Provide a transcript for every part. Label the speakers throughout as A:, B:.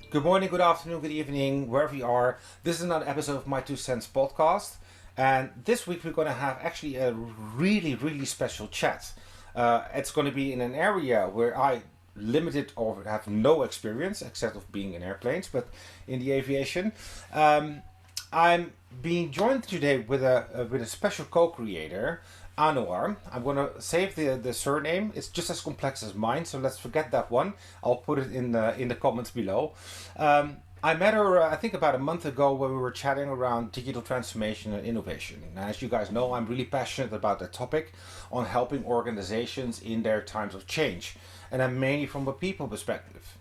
A: Good morning, good afternoon, good evening, wherever you are. This is another episode of My Two Cents podcast. And this week we're going to have actually a really special chat. It's going to be in an area where I limited or have no experience except of being in airplanes, but in the aviation. I'm being joined today with a special co-creator, Anouar. I'm gonna save the surname. It's just as complex as mine, so let's forget that one. I'll put it in the comments below. I met her, I think, about a month ago when we were chatting around digital transformation and innovation. Now, as you guys know, I'm really passionate about the topic on helping organizations in their times of change, and I'm mainly from a people perspective.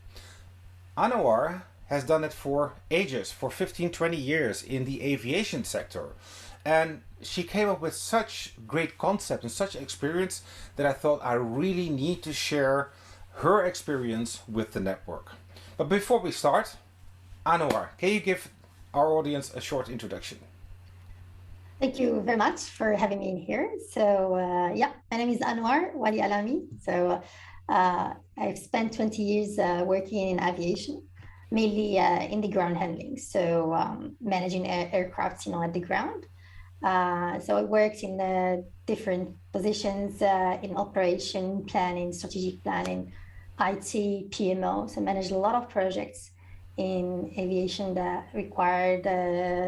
A: Anouar has done it for ages, for 15, 20 years in the aviation sector. And she came up with such great concept and such experience that I thought I really need to share her experience with the network. But before we start, Anouar, can you give our audience a short introduction?
B: Thank you very much for having me in here. So, my name is Anouar Ouali Alami. I've spent 20 years working in aviation, mainly in the ground handling. So, managing aircraft, at the ground. So I worked in different positions in operation planning, strategic planning, IT, PMO. So I managed a lot of projects in aviation that required,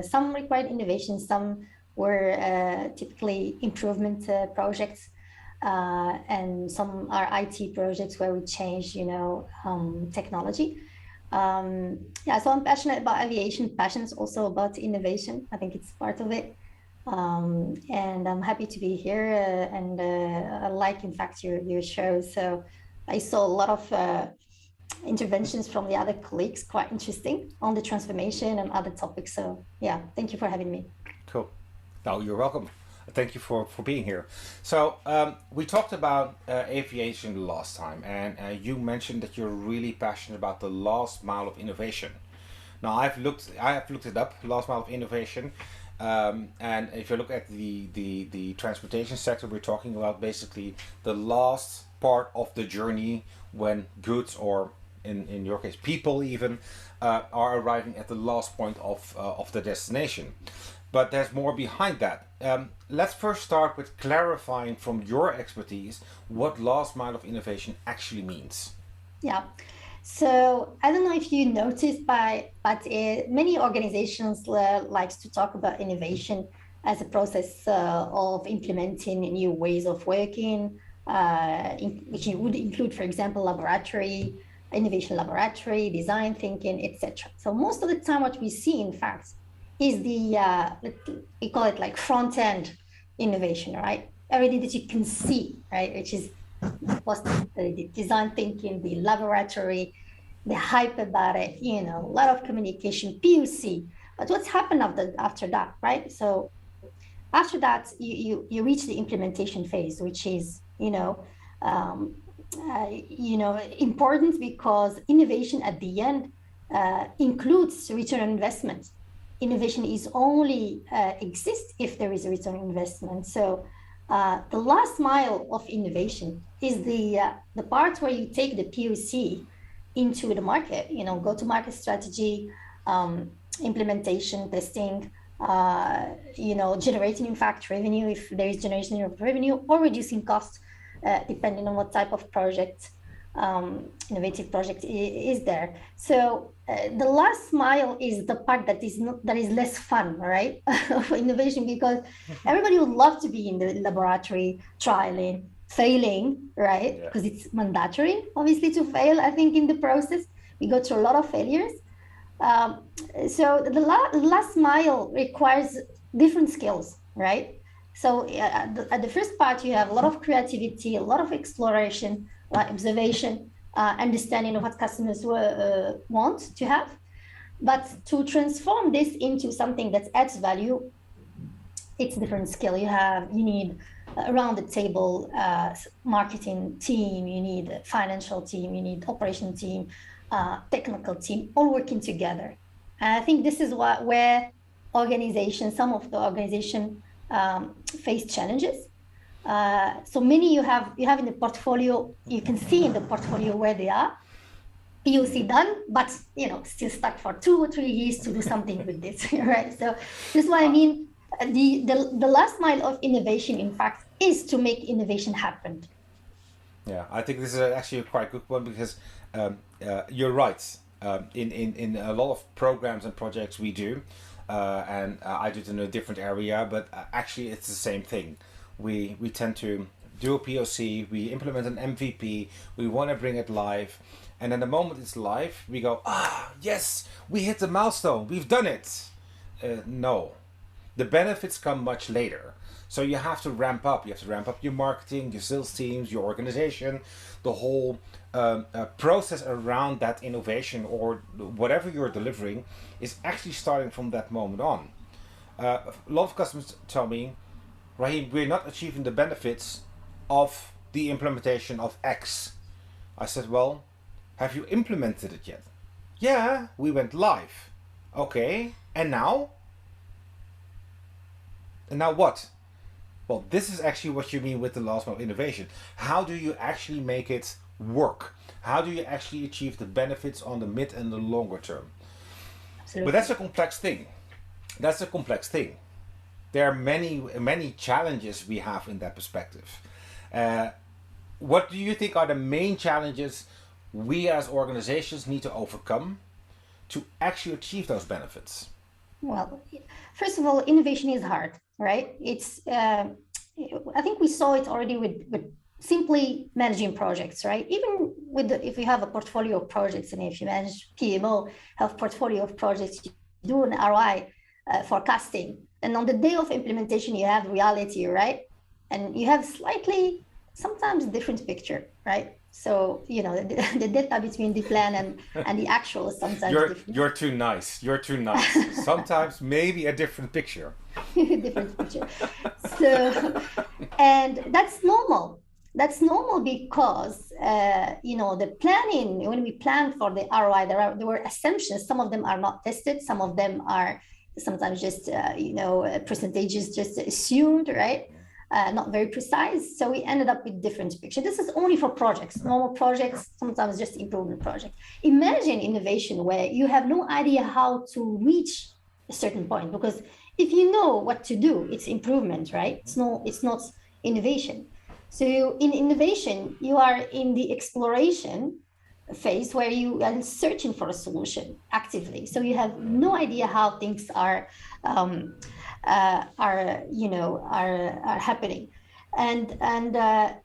B: some required innovation, some were typically improvement projects, and some are IT projects where we change, technology. So I'm passionate about aviation. Passion is also about innovation. I think it's part of it. And I'm happy to be here, and I like, in fact, your show. So I saw a lot of interventions from the other colleagues, quite interesting on the transformation and other topics. So yeah, thank you for having me.
A: Cool. No, you're welcome. Thank you for being here. So we talked about aviation the last time, and you mentioned that you're really passionate about the last mile of innovation. Now I have looked it up, last mile of innovation, and if you look at the transportation sector, we're talking about basically the last part of the journey when goods, or in your case people even, are arriving at the last point of the destination. But there's more behind that. Let's first start with clarifying from your expertise what last mile of innovation actually means.
B: Yeah. So I don't know if you noticed, but many organizations likes to talk about innovation as a process of implementing new ways of working, which would include, for example, laboratory, innovation laboratory, design thinking, etc. So most of the time, what we see, in fact, is we call it like front end innovation, right? Everything that you can see, right, which is was the design thinking, the laboratory, the hype about it, a lot of communication, PUC. But what's happened after that, right? So after that, you reach the implementation phase, which is, important, because innovation at the end includes return on investment. Innovation is only exists if there is a return on investment. So the last mile of innovation is the part where you take the POC into the market, go to market strategy, implementation, testing, generating, in fact, revenue, if there is generation of revenue, or reducing costs, depending on what type of project, innovative project is there. So the last mile is the part that is less fun, right, of innovation, because everybody would love to be in the laboratory, trialing, failing, right?
A: Yeah.
B: Because it's mandatory, obviously, to fail. I think in the process we go through a lot of failures. Um, so the last mile requires different skills, right? So at the first part, you have a lot of creativity, a lot of exploration, observation, understanding of what customers want to have. But to transform this into something that adds value, it's a different skill. You need around the table marketing team, you need a financial team, you need operation team, technical team, all working together. And I think this is where some of the organization face challenges. So many you have in the portfolio, you can see in the portfolio where they are, POC done, but still stuck for 2 or 3 years to do something with this, right? So this is what I mean. The last mile of innovation, in fact, is to make innovation happen.
A: Yeah, I think this is actually a quite good one because you're right. In a lot of programs and projects we do, and I do it in a different area, but actually it's the same thing. We tend to do a POC, we implement an MVP, we want to bring it live, and then the moment it's live, we go, yes, we hit the milestone, we've done it. No, the benefits come much later. So you have to ramp up. You have to ramp up your marketing, your sales teams, your organization, the whole process around that innovation or whatever you're delivering is actually starting from that moment on. A lot of customers tell me, Rahim, we're not achieving the benefits of the implementation of X. I said, well, have you implemented it yet? Yeah, we went live. Okay, and now? And now what? Well, this is actually what you mean with the last mile of innovation. How do you actually make it work? How do you actually achieve the benefits on the mid and the longer term?
B: Absolutely.
A: But that's a complex thing. That's a complex thing. There are many challenges we have in that perspective. What do you think are the main challenges we as organizations need to overcome to actually achieve those benefits?
B: Well, first of all, innovation is hard, right? It's I think we saw it already with simply managing projects, right? Even with if you have a portfolio of projects, and if you manage PMO, have portfolio of projects, you do an ROI forecasting, and on the day of implementation, you have reality, right? And you have slightly, sometimes different picture, right? So the data between the plan and the actual is sometimes different.
A: You're too nice. You're too nice. Sometimes maybe a different picture.
B: Different picture. So, and that's normal. That's normal because the planning, when we plan for the ROI, there were assumptions. Some of them are not tested. Some of them are sometimes just percentages just assumed, right? Not very precise. So we ended up with different picture. This is only for projects, normal projects, sometimes just improvement projects. Imagine innovation where you have no idea how to reach a certain point, because if you know what to do, it's improvement, right? It's not innovation. So in innovation, you are in the exploration phase where you are searching for a solution actively. So you have no idea how things are happening, and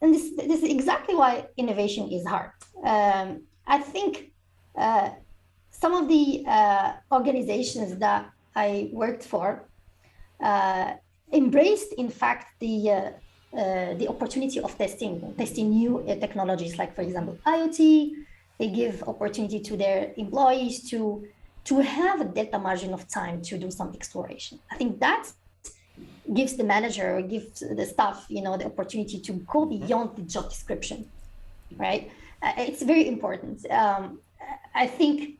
B: this is exactly why innovation is hard. I think some of the organizations that I worked for embraced, in fact, the opportunity of testing new technologies, like, for example, IoT. They give opportunity to their employees to have a delta margin of time to do some exploration. I think that gives the manager, gives the staff, the opportunity to go beyond the job description, right? It's very important. I think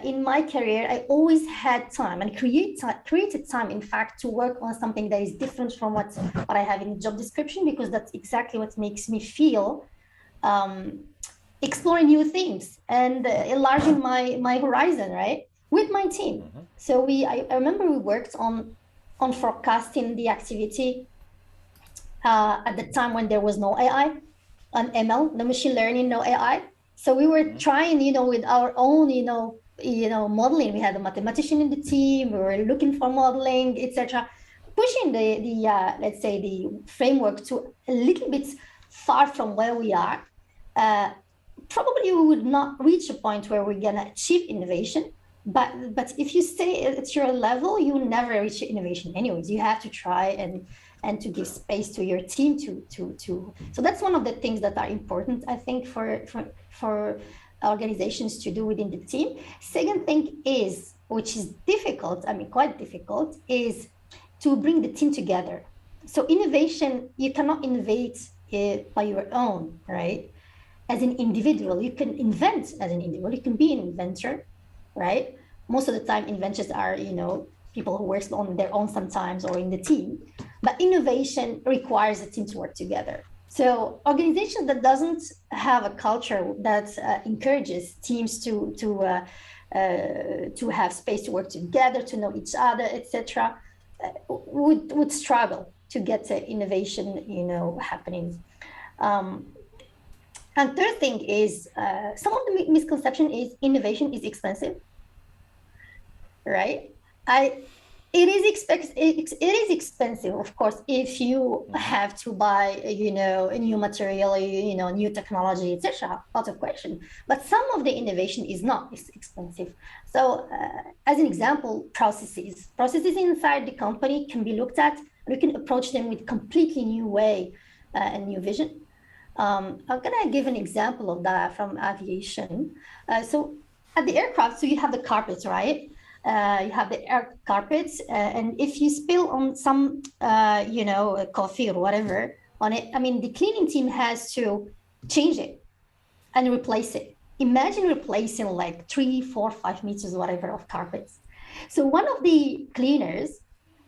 B: in my career, I always had time and created time, in fact, to work on something that is different from what I have in the job description, because that's exactly what makes me feel exploring new things and enlarging my horizon, right, with my team. So I remember we worked on forecasting the activity at the time when there was no AI, on ML, no machine learning, no AI. So we were trying, with our own, modeling. We had a mathematician in the team. We were looking for modeling, etc., pushing the let's say the framework to a little bit far from where we are. Probably we would not reach a point where we're gonna achieve innovation. But if you stay at your level, you never reach innovation anyways. You have to try and to give space to your team to. So that's one of the things that are important, I think, for organizations to do within the team. Second thing is, which is difficult, quite difficult, is to bring the team together. So innovation, you cannot innovate by your own, right? As an individual, you can invent as an individual. You can be an inventor, right? Most of the time, inventors are, people who work on their own sometimes or in the team. But innovation requires a team to work together. So organization that doesn't have a culture that encourages teams to have space to work together, to know each other, etc., would struggle to get innovation, happening. Um, and third thing is some of the misconception is innovation is expensive, right? I it is expensive, of course, if you have to buy, a new material, new technology, etc. Out of question. But some of the innovation is not expensive. So, as an example, processes inside the company can be looked at. We can approach them with completely new way and new vision. I'm gonna give an example of that from aviation. So at the aircraft, so you have the carpets, right? You have the air carpets, and if you spill on some, coffee or whatever on it, I mean, the cleaning team has to change it and replace it. Imagine replacing like 3, 4, 5 meters, whatever, of carpets. So one of the cleaners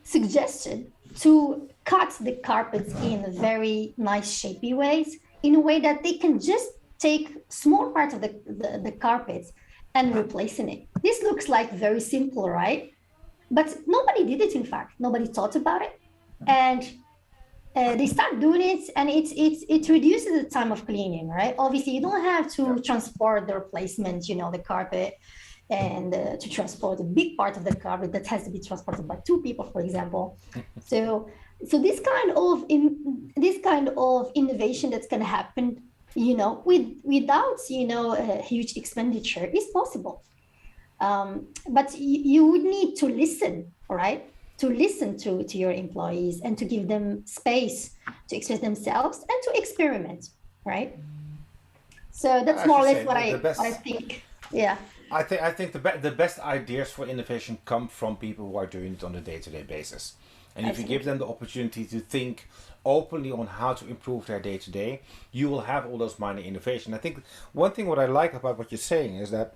B: suggested to cut the carpets in very nice, shapy ways, in a way that they can just take small parts of the carpets and replacing it. This looks like very simple, right? But nobody did it, in fact. Nobody thought about it. And they start doing it, and it reduces the time of cleaning, right? Obviously, you don't have to transport the replacement, the carpet, and to transport a big part of the carpet that has to be transported by 2 people, for example. So this kind of innovation that's going to happen, without a huge expenditure is possible. But you would need to listen, right? To listen to your employees and to give them space to express themselves and to experiment, right? So that's more or less what I think. Yeah.
A: I think the best ideas for innovation come from people who are doing it on a day-to-day basis. And if you give them the opportunity to think openly on how to improve their day-to-day, you will have all those minor innovations. I think one thing what I like about what you're saying is that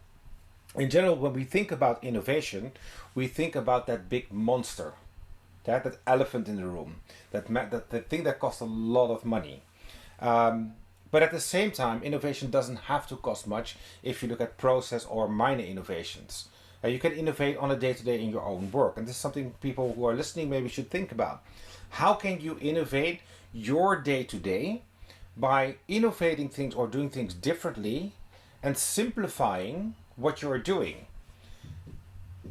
A: in general, when we think about innovation, we think about that big monster, that elephant in the room, that the thing that costs a lot of money. But at the same time, innovation doesn't have to cost much if you look at process or minor innovations. You can innovate on a day-to-day in your own work. And this is something people who are listening maybe should think about. How can you innovate your day-to-day by innovating things or doing things differently and simplifying what you're doing?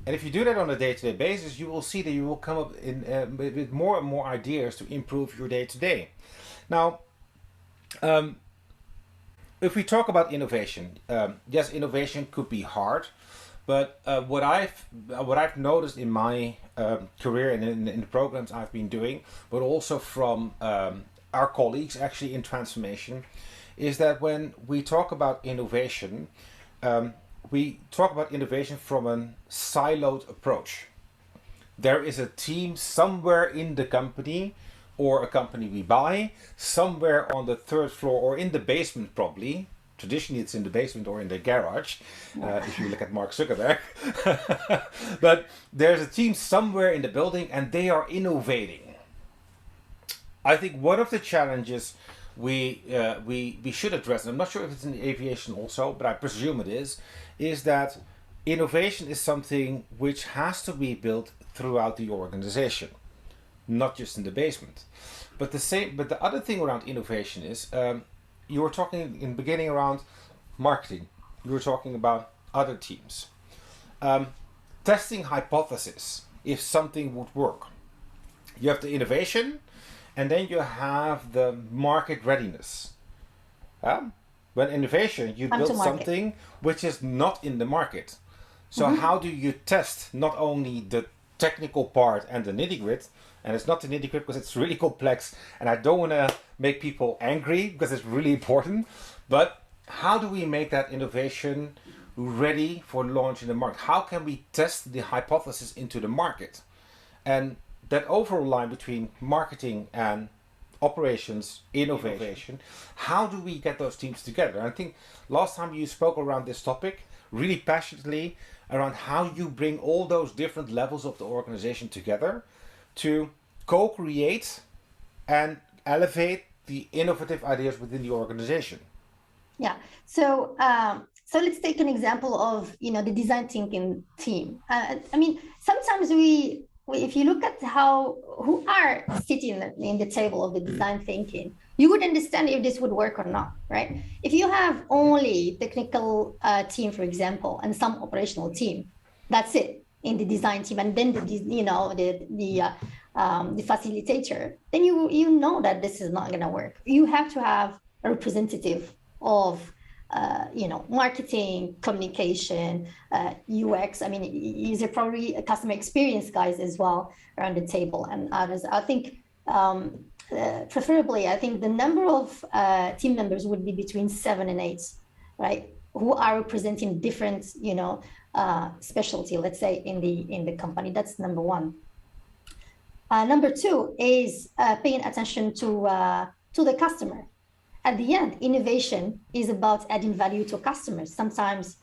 A: And if you do that on a day-to-day basis, you will see that you will come up with more and more ideas to improve your day-to-day. Now, if we talk about innovation, yes, innovation could be hard, but what I've noticed in my career and in the programs I've been doing, but also from our colleagues actually in transformation, is that when we talk about innovation, we talk about innovation from a siloed approach. There is a team somewhere in the company or a company we buy, somewhere on the 3rd floor or in the basement probably. Traditionally it's in the basement or in the garage, if you look at Mark Zuckerberg. But there's a team somewhere in the building and they are innovating. I think one of the challenges we should address, and I'm not sure if it's in the aviation also, but I presume it is that innovation is something which has to be built throughout the organization, not just in the basement. But the other thing around innovation is you were talking in the beginning around marketing. You were talking about other teams. Testing hypothesis if something would work. You have the innovation, and then you have the market readiness. When innovation, you build something which is not in the market. So how do you test not only the technical part and the nitty-gritty, and it's not the nitty-gritty because it's really complex, and I don't want to make people angry because it's really important, but how do we make that innovation ready for launch in the market? How can we test the hypothesis into the market? And that overall line between marketing and operations, innovation, how do we get those teams together? And I think last time you spoke around this topic really passionately around how you bring all those different levels of the organization together to co-create and elevate the innovative ideas within the organization?
B: Yeah. So let's take an example of the design thinking team. I mean, sometimes if you look at who are sitting in the table of the design thinking, you would understand if this would work or not, right? If you have only technical team, for example, and some operational team, that's it in the design team, and then the facilitator, then you know that this is not going to work. You have to have a representative of marketing, communication, UX. I mean, these are probably customer experience guys as well around the table and others. I think preferably, I think the number of team members would be between 7 and 8, right? Who are representing different, specialty, let's say in the company. That's number one. Number two is paying attention to the customer. At the end, innovation is about adding value to customers. Sometimes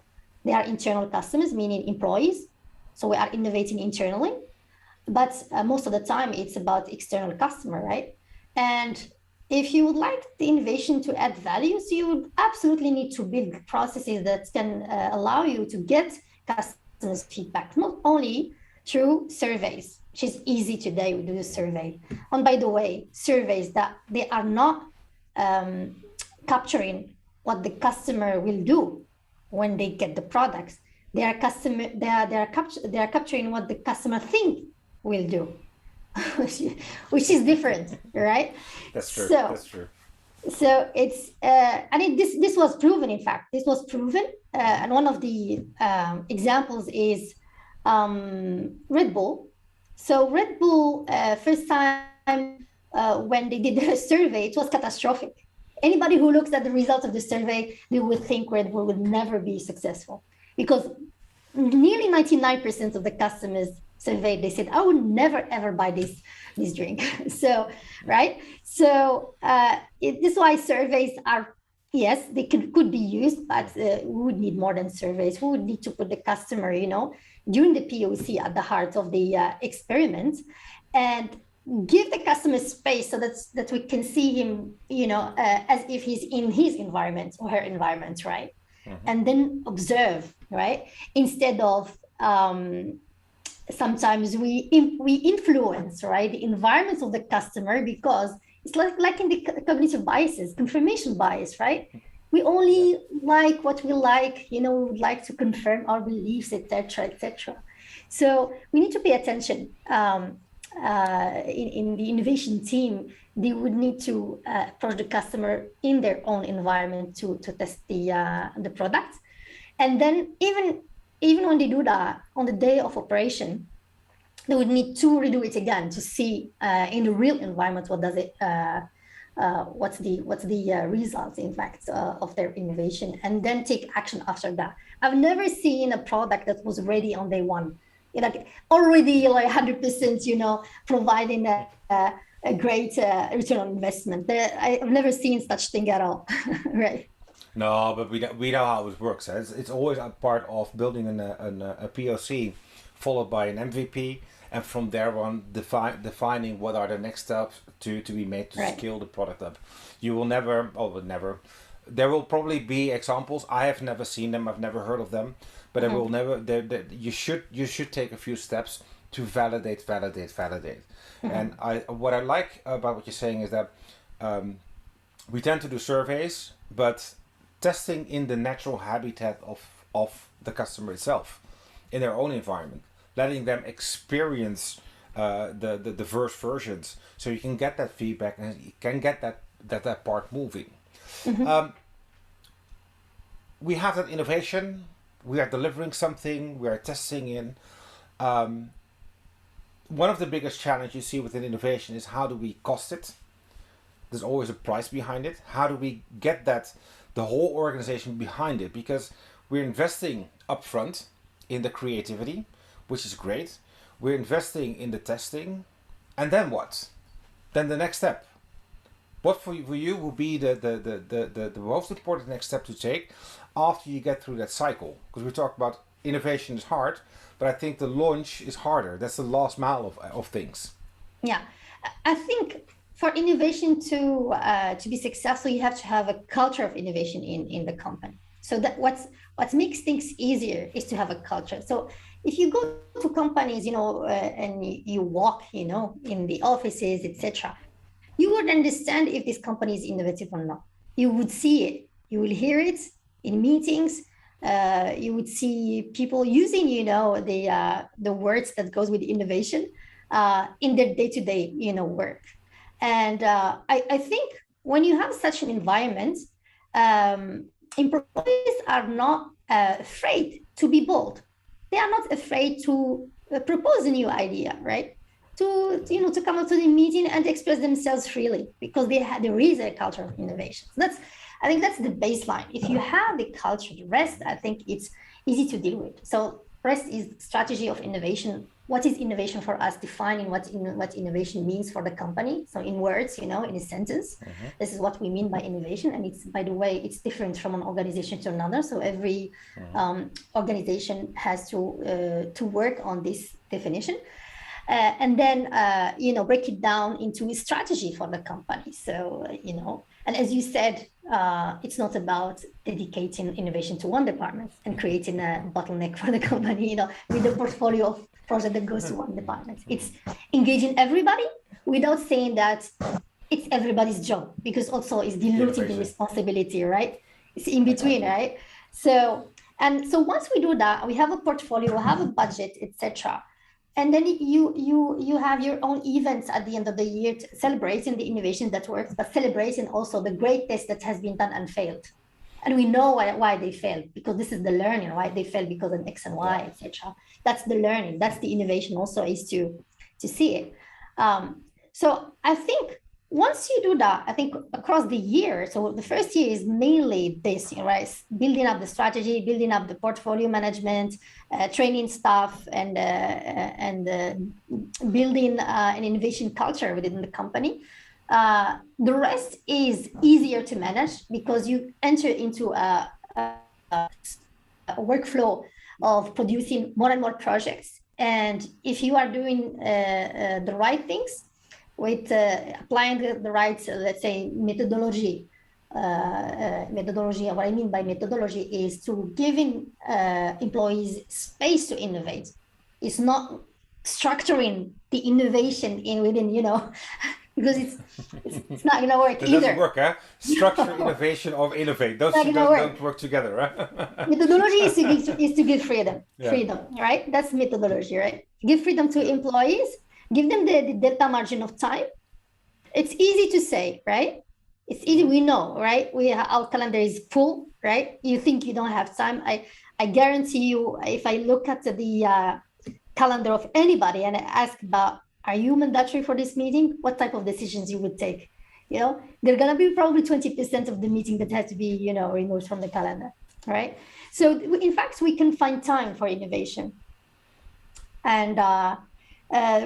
B: they are internal customers, meaning employees. So we are innovating internally. But most of the time, it's about external customer, right? And if you would like the innovation to add value, so you would absolutely need to build processes that can allow you to get customers' feedback, not only through surveys, which is easy today. We do a survey. And by the way, surveys that they are not capturing what the customer will do when they get the products. They are capturing what the customer think will do, which is different, right?
A: That's true.
B: So,
A: that's true.
B: So it's this was proven. In fact, this was proven, and one of the examples is Red Bull. So Red Bull first time when they did the survey, it was catastrophic. Anybody who looks at the results of the survey, they would think Red Bull would never be successful, because nearly 99% of the customers surveyed, they said, I would never ever buy this drink. So, right? So this is why surveys are, yes, they could be used, but we would need more than surveys. We would need to put the customer, during the POC at the heart of the experiment, and give the customer space so that we can see him, as if he's in his environment or her environment, right? Mm-hmm. And then observe, right? Instead of sometimes we influence, right, the environment of the customer, because it's like in the cognitive biases, confirmation bias, right? We only like what we like, we would like to confirm our beliefs, etc., etc. So we need to pay attention. In the innovation team, they would need to approach the customer in their own environment to test the product. And then even when they do that on the day of operation, they would need to redo it again to see in the real environment what does it what's the results, in fact, of their innovation, and then take action after that. I've never seen a product that was ready on day one, already 100%, providing a great return on investment. I've never seen such thing at all, right?
A: No, but we know how it works. It's always a part of building a POC, followed by an MVP, and from there on defining what are the next steps to be made to scale the product up. You will never, there will probably be examples. I have never seen them. I've never heard of them. But I will never. You should take a few steps to validate. Mm-hmm. And what I like about what you're saying is that we tend to do surveys, but testing in the natural habitat of the customer itself, in their own environment, letting them experience the first versions, so you can get that feedback and you can get that part moving. Mm-hmm. We have that innovation. We are delivering something, we are testing in. One of the biggest challenges you see within innovation is, how do we cost it? There's always a price behind it. How do we get the whole organization behind it? Because we're investing upfront in the creativity, which is great. We're investing in the testing. And then what? Then the next step. What for you will be the most important next step to take after you get through that cycle? Because we talk about innovation is hard, but I think the launch is harder. That's the last mile of things.
B: Yeah, I think for innovation to be successful, you have to have a culture of innovation in the company. So that what makes things easier is to have a culture. So if you go to companies, and you walk, in the offices, etc., you would understand if this company is innovative or not. You would see it. You will hear it in meetings. You would see people using, the words that goes with innovation in their day-to-day, work. And I think when you have such an environment, employees are not afraid to be bold. They are not afraid to propose a new idea, right? To come up to the meeting and express themselves freely, because there is a culture of innovation. I think that's the baseline. If you have the culture, the rest, I think it's easy to deal with. So rest is strategy of innovation. What is innovation for us? Defining what innovation means for the company. So in words, in a sentence, this is what we mean by innovation. And it's, by the way, it's different from an organization to another. So every organization has to work on this definition. And then, break it down into a strategy for the company. So, and as you said, it's not about dedicating innovation to one department and creating a bottleneck for the company, with a portfolio of projects that goes to one department. It's engaging everybody without saying that it's everybody's job, because also it's diluting the responsibility, right? It's in between, right? So once we do that, we have a portfolio, we have a budget, etc. And then you have your own events at the end of the year, celebrating the innovation that works, but celebrating also the great test that has been done and failed. And we know why they failed, because this is the learning, right? They failed because of X and Y, etc. That's the learning. That's the innovation also, is to see it. So I think once you do that, I think across the year, so the first year is mainly this, right? Building up the strategy, building up the portfolio management, training staff, and building an innovation culture within the company. The rest is easier to manage, because you enter into a workflow of producing more and more projects. And if you are doing the right things, with applying the right, let's say, methodology. What I mean by methodology is to giving employees space to innovate. It's not structuring the innovation within, because it's not going to work either.
A: It doesn't work, huh? Structure, innovation, or innovate. Those two don't work together, right?
B: Methodology is to give freedom, right? That's methodology, right? Give freedom to employees. Give them the delta margin of time. It's easy to say, right? It's easy. We know, right? Our calendar is full, right? You think you don't have time. I guarantee you, if I look at the calendar of anybody and I ask about, are you mandatory for this meeting? What type of decisions you would take? They're going to be probably 20% of the meeting that has to be, removed from the calendar, right? So in fact, we can find time for innovation. And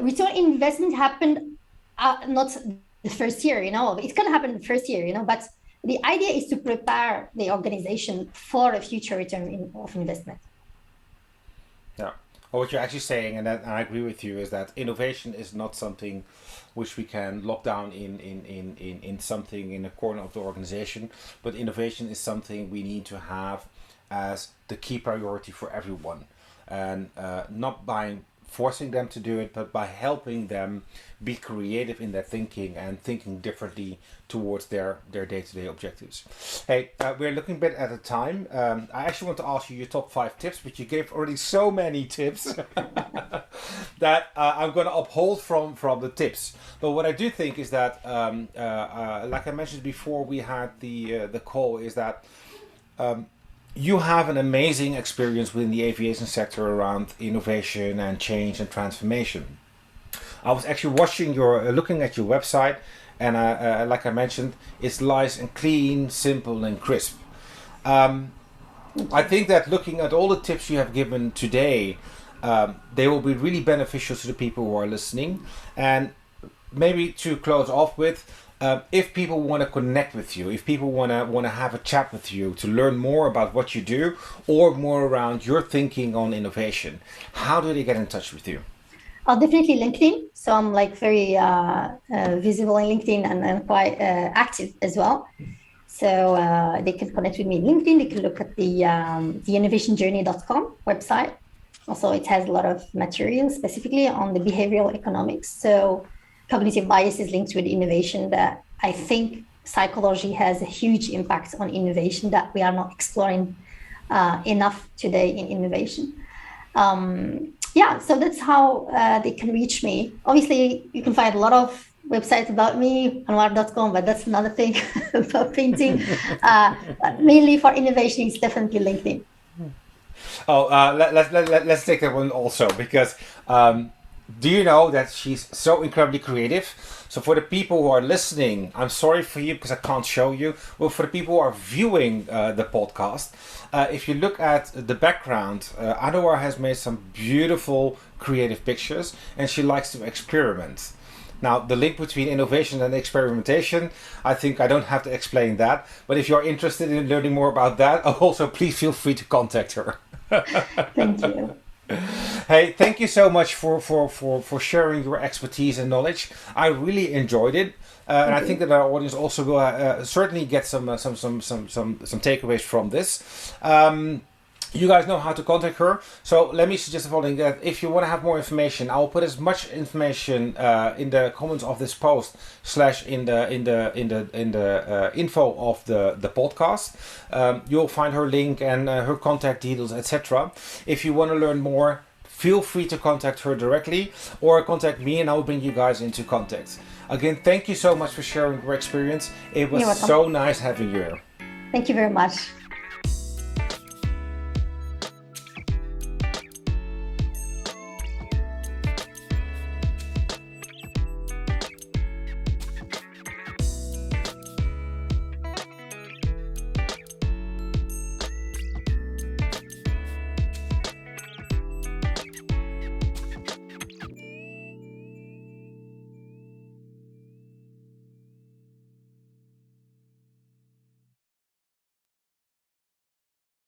B: return on investment happened not the first year, it's going to happen the first year, but the idea is to prepare the organization for a future return of investment.
A: Yeah. Well, what you're actually saying, and I agree with you, is that innovation is not something which we can lock down in something in a corner of the organization, but innovation is something we need to have as the key priority for everyone, and not by forcing them to do it, but by helping them be creative in their thinking and thinking differently towards their day-to-day objectives. Hey, we're looking a bit at a time. I actually want to ask you your top 5 tips, but you gave already so many tips that I'm going to uphold from the tips. But what I do think is that, like I mentioned before we had the call, is that you have an amazing experience within the aviation sector around innovation and change and transformation. I was actually looking at your website, and like I mentioned, it's nice and clean, simple and crisp. I think that looking at all the tips you have given today, they will be really beneficial to the people who are listening. And maybe to close off with, if people want to connect with you, if people want to have a chat with you to learn more about what you do or more around your thinking on innovation, how do they get in touch with you?
B: Definitely LinkedIn. So I'm like very visible in LinkedIn and quite active as well. So they can connect with me in LinkedIn. They can look at the innovationjourney.com website. Also, it has a lot of material specifically on the behavioral economics. So cognitive bias is linked with innovation that I think psychology has a huge impact on innovation that we are not exploring enough today in innovation. Yeah, so that's how they can reach me. Obviously, you can find a lot of websites about me, anouar.com, but that's another thing about painting. Mainly for innovation, it's definitely LinkedIn.
A: Oh, let's take that one also because do you know that she's so incredibly creative? So for the people who are listening, I'm sorry for you because I can't show you. Well, for the people who are viewing the podcast, if you look at the background, Anouar has made some beautiful creative pictures and she likes to experiment. Now, the link between innovation and experimentation, I think I don't have to explain that. But if you're interested in learning more about that, also please feel free to contact her.
B: Thank you.
A: Hey, thank you so much for sharing your expertise and knowledge. I really enjoyed it. And I think that our audience also will certainly get some takeaways from this. You guys know how to contact her, so let me suggest the following: that if you want to have more information, I will put as much information in the comments of this post / in the info of the podcast. You'll find her link and her contact details, etc. If you want to learn more, feel free to contact her directly or contact me, and I will bring you guys into contact. Again, thank you so much for sharing your experience. It was so nice having you here.
B: Thank you very much.